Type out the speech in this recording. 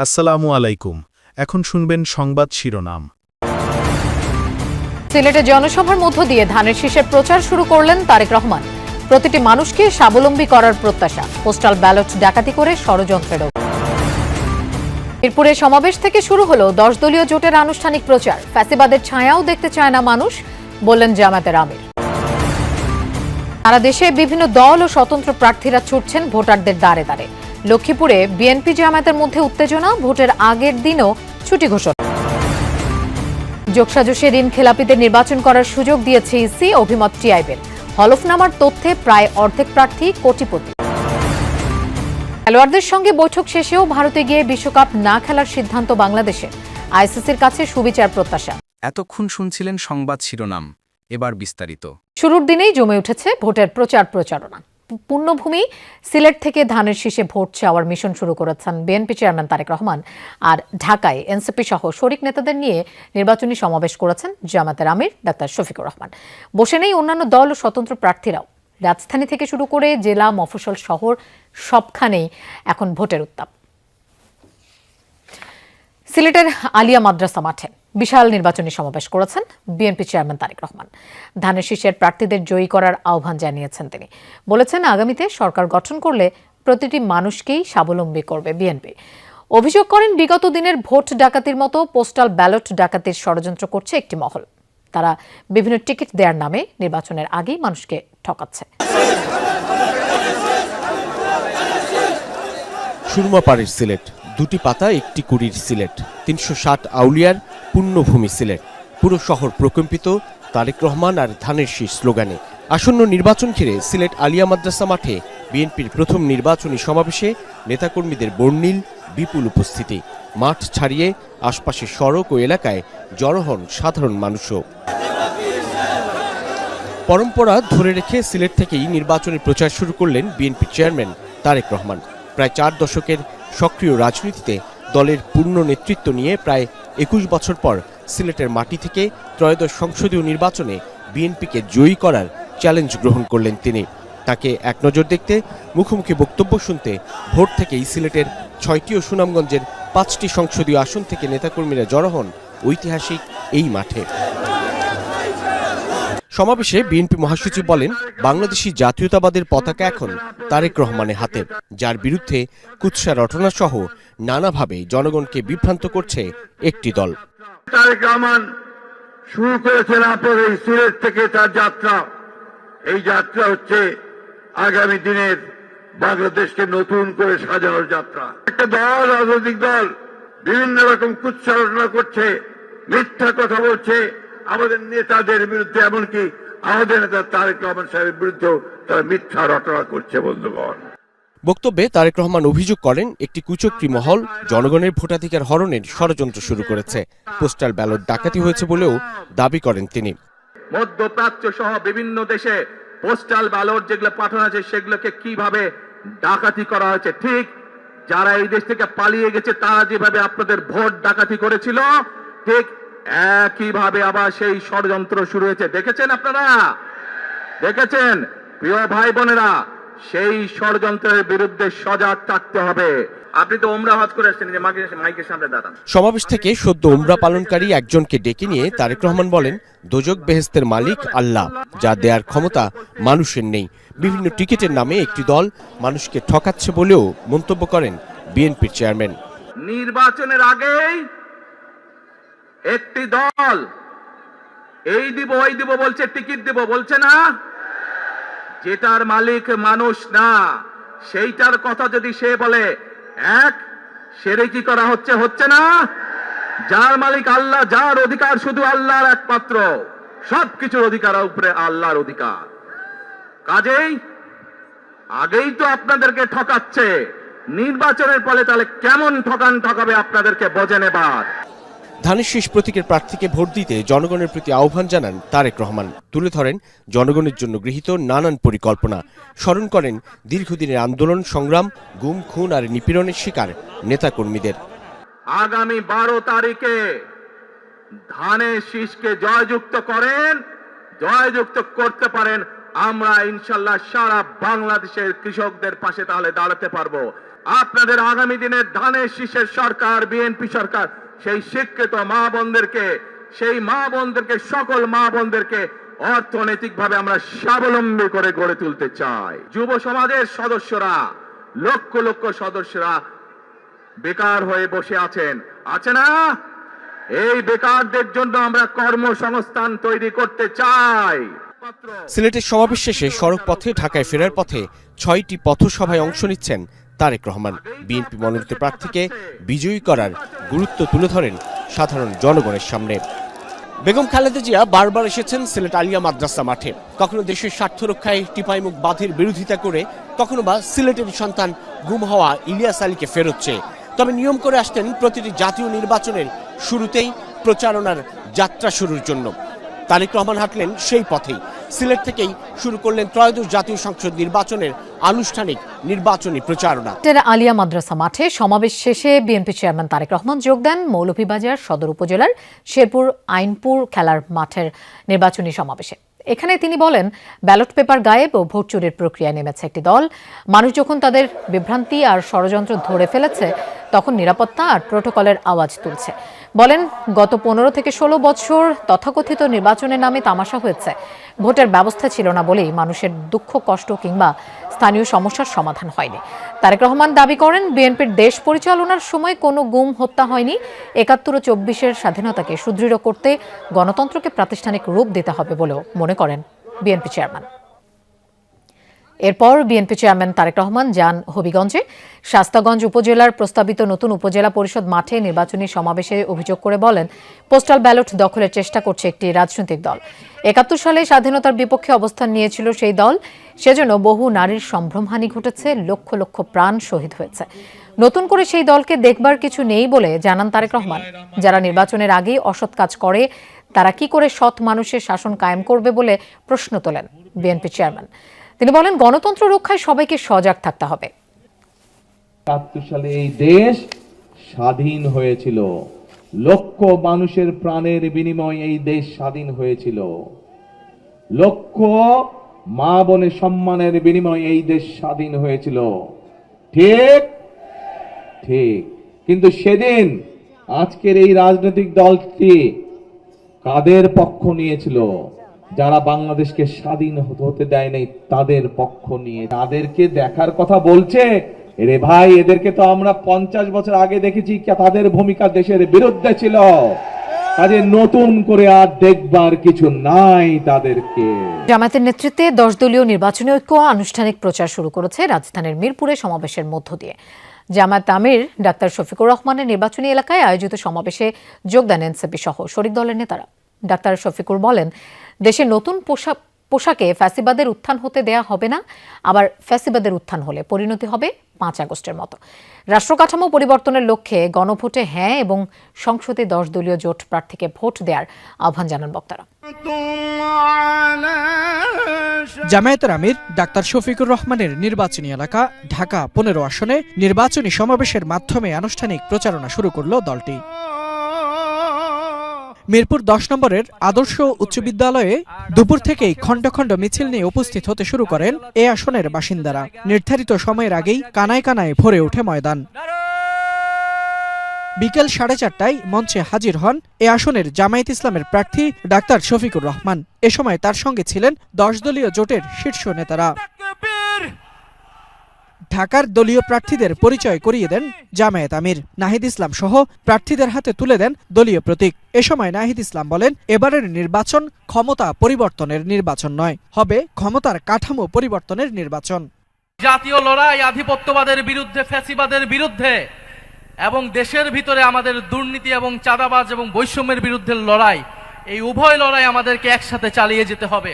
আসসালামু আলাইকুম। এখন শুনবেন সংবাদ শিরোনাম। সিলেটে জনসভার মধ্য দিয়ে ধানের শীষের প্রচার শুরু করলেন তারেক রহমান। প্রতিটি মানুষকে স্বাবলম্বী করার প্রত্যাশা, পোস্টাল ব্যালট ডাকাতি করে ষড়যন্ত্রের অভিযোগ। মিরপুরে সমাবেশ থেকে শুরু হলো 10 দলীয় জোটের আনুষ্ঠানিক প্রচার। ফ্যাসিবাদের ছায়াও দেখতে চায় না মানুষ, বললেন জামায়াতের আমির। সারা দেশে বিভিন্ন দল ও স্বতন্ত্র প্রার্থীরা ছুটছেন ভোটারদের দ্বারে দ্বারে। লক্ষ্মীপুরে বিএনপি জামায়াতের মধ্যে উত্তেজনা, ভোটের আগের দিনও ছুটি ঘোষণা। যোগসাজশে ঋণ খেলাপিদের নির্বাচন করার সুযোগ দিয়েছে ইসি, অভিমত টিআইবির। হলফনামার তথ্যে প্রায় অর্ধেক প্রার্থী কোটিপতি। খেলোয়াড়দের সঙ্গে বৈঠক শেষেও ভারতে গিয়ে বিশ্বকাপ না খেলার সিদ্ধান্ত বাংলাদেশের। আইসিসির কাছে সুবিচার প্রত্যাশা। এতক্ষণ শুনছিলেন সংবাদ শিরোনাম, এবার বিস্তারিত। শুরুর দিনেই জমে উঠেছে ভোটের প্রচারণা। পূর্ণভূমি সিলেট থেকে ধানের শীষে ভোট চাওয়ার মিশন শুরু করেছেন বিএনপি চেয়ারম্যান তারেক রহমান। আর ঢাকায় এনসিপি সহ শরিক নেতাদের নিয়ে নির্বাচনী সমাবেশ করেছেন জামায়াতের আমির ডাক্তার শফিকুর রহমান। বসে নেই অন্যান্য দল ও স্বতন্ত্র প্রার্থীরাও। রাজধানী থেকে শুরু করে জেলা, মফস্বল শহর সবখানেই এখন ভোটের উত্তাপ। সিলেটের আলিয়া মাদ্রাসা মাঠে বিশাল নির্বাচনী সমাবেশ করেছেন বিএনপি চেয়ারম্যান তারেক রহমান। ধানের শীষের প্রার্থীদের জয়ী করার আহ্বান জানিয়েছেন তিনি। বলেছেন, আগামীতে সরকার গঠন করলে প্রতিটি মানুষকেই স্বাবলম্বী করবে বিএনপি। অভিযোগ করেন, বিগত দিনের ভোট ডাকাতির মতো পোস্টাল ব্যালট ডাকাতির ষড়যন্ত্র করছে একটি মহল। তারা বিভিন্ন টিকিট দেওয়ার নামে নির্বাচনের আগেই মানুষকে ঠকাচ্ছে। সুরমাপাড়ের সিলেট, দুটি পাতা একটি কুড়ির সিলেট, 360 আউলিয়ার পুণ্যভূমি সিলেট। পুরো শহর প্রকম্পিত তারেক রহমান আর ধানের শীষ স্লোগানে। আসন্ন নির্বাচন ঘিরে সিলেট আলিয়া মাদ্রাসা মাঠে বিএনপির প্রথম নির্বাচনী সমাবেশে নেতাকর্মীদের বর্ণিল বিপুল উপস্থিতি। মাঠ ছাড়িয়ে আশপাশের সড়ক ও এলাকায় জড়ো হন সাধারণ মানুষও। পরম্পরা ধরে রেখে সিলেট থেকেই নির্বাচনী প্রচার শুরু করলেন বিএনপি চেয়ারম্যান তারেক রহমান। প্রায় 4 দশকের সক্রিয় রাজনীতিতে দলের পূর্ণ নেতৃত্ব নিয়ে প্রায় 21 বছর পর সিলেটের মাটি থেকে ত্রয়োদশ সংসদীয় নির্বাচনে বিএনপিকে জয়ী করার চ্যালেঞ্জ গ্রহণ করলেন তিনি। তাকে এক নজর দেখতে, মুখোমুখি বক্তব্য শুনতে ভোর থেকেই সিলেটের 6টি ও সুনামগঞ্জের 5টি সংসদীয় আসন থেকে নেতাকর্মীরা জড়ো হন ঐতিহাসিক এই মাঠে। সমাবেশে বিএনপি মহাসচিব বলেন, বাংলাদেশি জাতীয়তাবাদের পতাকা এখন তারেক রহমানের হাতে, যার বিরুদ্ধে কুৎসা রটনা সহ নানাভাবে জনগণকে বিভ্রান্ত করছে একটি দল। তারেক রহমান শুরু করেছেন আপনাদের এই সিলেট থেকে তার যাত্রা। এই যাত্রা হচ্ছে আগামী দিনের বাংলাদেশকে নতুন করে সাজানোর যাত্রা। একটা দল, রাজনৈতিক দল বিভিন্ন রকম কুৎসা রটনা করছে, মিথ্যা কথা বলছে আমাদের নেতাদের বিরুদ্ধে, এমনকি আমাদের নেতা তারেক রহমান সাহেবের বিরুদ্ধেও তারা মিথ্যা রটনা করছে। বন্ধুগণ, বক্তব্যে তারেক রহমান অভিযোগ করেন, একটি কুচক্রী মহল জনগণের ভোটাধিকার হরণের ষড়যন্ত্র শুরু করেছে। পোস্টাল ব্যালট ডাকাতি হয়েছে বলেও দাবি করেন তিনি। মধ্যপ্রাচ্য সহ বিভিন্ন দেশে পোস্টাল ব্যালট যেগুলো পাঠানো আছে সেগুলোকে কিভাবে ডাকাতি করা হয়েছে, ঠিক যারা এই দেশ থেকে পালিয়ে গেছে তারা যেভাবে আপনাদের ভোট ডাকাতি করেছিল, ঠিক একইভাবে আবার সেই ষড়যন্ত্র শুরু হয়েছে। দেখেছেন আপনারা? দেখেছেন? প্রিয় ভাই বোনেরা, সেই ষড়যন্ত্রের বিরুদ্ধে সজাগ থাকতে হবে। আপনি তো উমরা হজ করে আসছেন, যে মাইকের সামনে দাঁড়ান। সমাবেশ থেকে সদ্য উমরা পালনকারী একজনকে ডেকে নিয়ে তারেক রহমান বলেন, দোজক বেহেশতের মালিক আল্লাহ, যা দেওয়ার ক্ষমতা মানুষের নেই। বিভিন্ন টিকিটের নামে একটি দল মানুষকে ঠকাচ্ছে বলেও মন্তব্য করেন বিএনপির চেয়ারম্যান। নির্বাচনের আগেই একটি দল এই দিব ওই দিব বলছে, টিকিট দিব বলছে না, যেটার মালিক মানুষ না সেইটার কথা যদি সে বলে, এক শিরকি করা হচ্ছে না। যার মালিক আল্লাহ, যার অধিকার শুধু আল্লাহর একমাত্র, সবকিছুর অধিকার উপরে আল্লাহর অধিকার। কাজেই আগেই তো আপনাদেরকে ঠকাচ্ছে, নির্বাচনের ফলে তাহলে কেমন ঠকাবে আপনাদেরকে বোঝেন। এবার ধানের শীষ প্রতীকের প্রার্থীকে ভোট দিতে জনগণের প্রতি আহ্বান জানান তারেক রহমান। তুলে ধরেন জনগণের জন্য গৃহীত নানান পরিকল্পনা। স্মরণ করেন দীর্ঘদিনের আন্দোলন সংগ্রাম, গুম খুন আর নিপীড়নের শিকার নেতাকর্মীদের। আগামী 12 তারিখে ধানের শীষকে জয়যুক্ত করতে পারেন, আমরা ইনশাল্লাহ সারা বাংলাদেশের কৃষকদের পাশে তাহলে দাঁড়াতে পারবো। আপনাদের আগামী দিনের ধানের শীষের সরকার, বিএনপি সরকার, সেই শিক্ষিত মা বোনদেরকে, সকল মা বোনদেরকে অর্থনৈতিকভাবে আমরা স্বাবলম্বী করে গড়ে তুলতে চাই। যুব সমাজের সদস্যরা, লক্ষ লক্ষ সদস্যরা বেকার হয়ে বসে আছেন, আছে না? এই বেকারদের জন্য আমরা কর্মসংস্থান তৈরি করতে চাই। সিলেটের সমাবেশ শেষে সড়ক পথে ঢাকায় ফেরার পথে 6টি পথসভায় অংশ নিচ্ছেন তারেক রহমান। বিএনপি মনোনীত প্রার্থীকে বিজয়ী করার গুরুত্ব তুলে ধরেন সাধারণ জনগণের সামনে। বেগম খালেদা জিয়া বারবার এসেছেন সিলেট আলিয়া মাদ্রাসা মাঠে, কখনো দেশের স্বার্থ রক্ষায় টিপাইমুখ বাঁধের বিরোধিতা করে, কখনো বা সিলেটের সন্তান গুম হওয়া ইলিয়াস আলীকে ফেরত চেয়ে। তবে নিয়ম করে আসতেন প্রতিটি জাতীয় নির্বাচনের শুরুতেই প্রচারণার যাত্রা শুরুর জন্য। তারেক রহমান হাঁটলেন সেই পথেই। সিলেট থেকেই শুরু করলেন ত্রয়োদশ জাতীয় সংসদ নির্বাচনের আনুষ্ঠানিক নির্বাচনী প্রচারণা। আলিয়া মাদ্রাসা মাঠে সমাবেশ শেষে বিএনপি চেয়ারম্যান তারেক রহমান যোগ দেন মৌলভীবাজার সদর উপজেলার শেরপুর আইনপুর খেলার মাঠের নির্বাচনী সমাবেশে। এখানে তিনি বলেন, ব্যালট পেপার গায়েব ও ভোট চুরির প্রক্রিয়ায় নেমেছে একটি দল। মানুষ যখন তাদের বিভ্রান্তি আর ষড়যন্ত্র ধরে ফেলেছে, তখন নিরাপত্তা আর প্রোটোকলের আওয়াজ তুলছে। বলেন, গত 15 থেকে 16 বছর তথাকথিত নির্বাচনের নামে তামাশা হয়েছে। ভোটের ব্যবস্থা ছিল না বলেই মানুষের দুঃখ কষ্ট কিংবা স্থানীয় সমস্যার সমাধান হয়নি। তারেক রহমান দাবি করেন, বিএনপির দেশ পরিচালনার সময় কোনো গুম হত্যা হয়নি। 71 ও 24-এর স্বাধীনতাকে সুদৃঢ় করতে গণতন্ত্রকে প্রাতিষ্ঠানিক রূপ দিতে হবে বলেও মনে করেন বিএনপি চেয়ারম্যান। এরপর বিএনপি চেয়ারম্যান তারেক রহমান যান হবিগঞ্জে। শাস্তাগঞ্জ উপজেলার প্রস্তাবিত নতুন উপজেলা পরিষদ মাঠে নির্বাচনী সমাবেশে অভিযোগ করে বলেন, পোস্টাল ব্যালট দখলের চেষ্টা করছে একটি রাজনৈতিক দল। 71 সালে স্বাধীনতার বিপক্ষে অবস্থান নিয়েছিল সেই দল। সেজন্য বহু নারীর সম্ভ্রমহানি ঘটেছে, লক্ষ লক্ষ প্রাণ শহীদ হয়েছে। নতুন করে সেই দলকে দেখবার কিছু নেই বলে জানান তারেক রহমান। যারা নির্বাচনের আগেই অসৎ কাজ করে, তারা কি করে সৎ মানুষের শাসন কায়েম করবে বলে প্রশ্ন তোলেন বিএনপি চেয়ারম্যান। তিনি বলেন, গণতন্ত্র রক্ষায় সবাইকে সজাগ থাকতে হবে। ৭৭ সালে এই দেশ স্বাধীন হয়েছিল, লক্ষ মানুষের প্রাণের বিনিময়ে এই দেশ স্বাধীন হয়েছিল, লক্ষ মা বোনের সম্মানের বিনিময়ে এই দেশ স্বাধীন হয়েছিল। ঠিক ঠিক কিন্তু সেদিন আজকের এই রাজনৈতিক দলটি কাদের পক্ষ নিয়েছিল? যারা বাংলাদেশকে স্বাধীন হতে দেয় নাই তাদের পক্ষ নিয়ে। তাদেরকে দেখার কথা বলছে, রে ভাই, এদেরকে তো আমরা 50 বছর আগে দেখেছি, তাদের ভূমিকা দেশের বিরুদ্ধে ছিল। কাজে নতুন করে আর দেখবার কিছু নাই তাদেরকে। জামায়াতের নেতৃত্বে 10 দলীয় নির্বাচনী ঐক্য আনুষ্ঠানিক প্রচার শুরু করেছে রাজধানীর মিরপুরে সমাবেশের মধ্য দিয়ে। জামায়াত আমির ডাক্তার শফিকুর রহমানের নির্বাচনী এলাকায় আয়োজিত সমাবেশে যোগ দেন এনসিপি সহ শরিক দলের নেতারা। ডাক্তার শফিকুর বলেন, দেশে নতুন পোশাকে ফ্যাসিবাদের উত্থান হতে দেয়া হবে না। আবার ফ্যাসিবাদের উত্থান হলে পরিণতি হবে 5 আগস্টের মতো। রাষ্ট্রকাঠামো পরিবর্তনের লক্ষ্যে গণভোটে হ্যাঁ এবং সংসদে 10 দলীয় জোট প্রার্থীকে ভোট দেওয়ার আহ্বান জানান বক্তারা। জামায়াতের আমির ডাক্তার শফিকুর রহমানের নির্বাচনী এলাকা ঢাকা 15 আসনে নির্বাচনী সমাবেশের মাধ্যমে আনুষ্ঠানিক প্রচারণা শুরু করল দলটি। মিরপুর 10 নম্বরের আদর্শ উচ্চ বিদ্যালয়ে দুপুর থেকেই খণ্ড খণ্ড মিছিল নিয়ে উপস্থিত হতে শুরু করেন এ আসনের বাসিন্দারা। নির্ধারিত সময়ের আগেই কানায় কানায় ভরে ওঠে ময়দান। বিকেল 4:30টায় মঞ্চে হাজির হন এ আসনের জামায়াত ইসলামের প্রার্থী ডাক্তার শফিকুর রহমান। এ সময় তার সঙ্গে ছিলেন 10 দলীয় জোটের শীর্ষ নেতারা। ঢাকার দলীয় প্রার্থীদের পরিচয় করিয়ে দেন জামায়াত আমির। নাহিদ ইসলাম সহ প্রার্থীদের হাতে তুলে দেন দলীয় প্রতীক। এ সময় নাহিদ ইসলাম বলেন, এবারের নির্বাচন ক্ষমতা পরিবর্তনের নির্বাচন নয়, হবে ক্ষমতার কাঠামো পরিবর্তনের নির্বাচন। জাতীয় লড়াই আধিপত্যবাদের বিরুদ্ধে, ফ্যাসিবাদের বিরুদ্ধে এবং দেশের ভিতরে আমাদের দুর্নীতি এবং চাঁদাবাজ এবং বৈষম্যের বিরুদ্ধে লড়াই, এই উভয় লড়াই আমাদেরকে একসাথে চালিয়ে যেতে হবে।